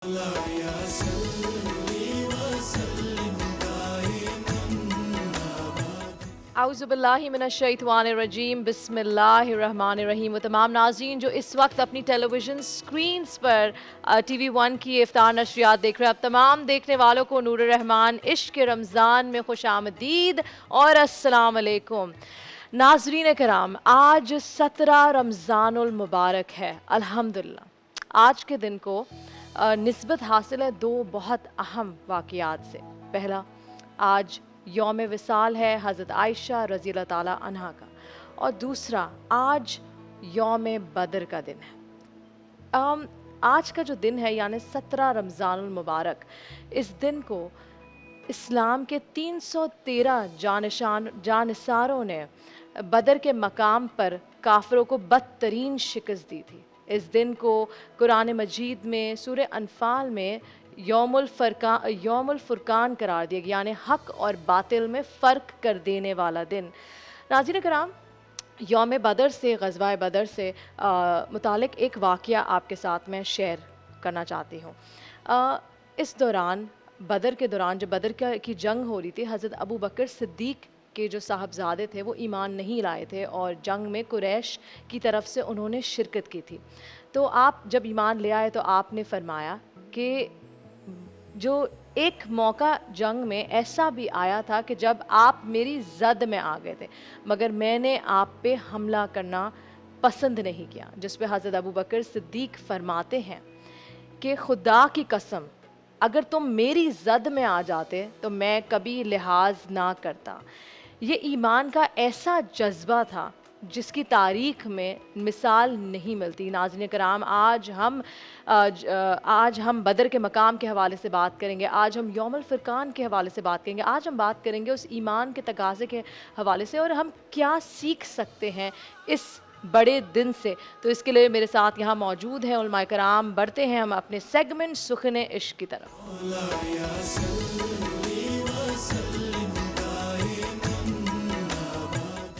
औज़ुबिल्लाहिमिनश्शैतानिर्रजीम बिस्मिल्लाहिर्रहमानिर्रहीम। वो तमाम नाज़रीन जो इस वक्त अपनी टेलीविज़न स्क्रीन्स पर TV1 की इफ्तार नशरियात देख रहे हैं, अब तमाम देखने वालों को नूर रहमान इश्क के रमज़ान में खुश आमदीद और अस्सलाम अलैकुम। नाज़रीन कराम, आज 17 रमज़ानुल मुबारक है। अल्हम्दुलिल्लाह आज के दिन को निस्बत हासिल है दो बहुत अहम वाक़यात से। पहला, आज यौम विसाल है हज़रत आयशा रज़ी अल्लाह ताला अन्हा का, और दूसरा आज यौम बदर का दिन है। आज का जो दिन है यानी 17 रमज़ानुल मुबारक, इस दिन को इस्लाम के 313 जानिसारों ने बदर के मकाम पर काफ़िरों को बदतरीन शिकस्त दी थी। इस दिन को कुरान मजीद में सूरह अनफाल में यौमुल फुरकान करार दिया गया, यानी हक और बातिल में फ़र्क कर देने वाला दिन। नाज़रीन कराम, यौम बदर से, ग़ज़वा बदर से मुतालिक एक वाक़या आपके साथ मैं शेयर करना चाहती हूँ। इस दौरान, बदर के दौरान जब बदर की जंग हो रही थी, हज़रत अबू बकर सिद्दीक़ के जो साहबज़ादे थे वो ईमान नहीं लाए थे और जंग में कुरैश की तरफ से उन्होंने शिरकत की थी। तो आप जब ईमान ले आए तो आपने फ़रमाया कि जो एक मौका जंग में ऐसा भी आया था कि जब आप मेरी ज़द में आ गए थे, मगर मैंने आप पे हमला करना पसंद नहीं किया। जिस पे हज़रत अबू बकर सिद्दीक़ फरमाते हैं कि खुदा की कसम, अगर तुम मेरी ज़द में आ जाते तो मैं कभी लिहाज ना करता। ये ईमान का ऐसा जज्बा था जिसकी तारीख़ में मिसाल नहीं मिलती। नाज़रीन कराम, आज हम बदर के मकाम के हवाले से बात करेंगे, आज हम यौमुल फुरकान के हवाले से बात करेंगे, आज हम बात करेंगे उस ईमान के तकाज़े के हवाले से और हम क्या सीख सकते हैं इस बड़े दिन से। तो इसके लिए मेरे साथ यहाँ मौजूद हैं उलमाए कराम। बढ़ते हैं हम अपने सेगमेंट सुखने इश्क की तरफ।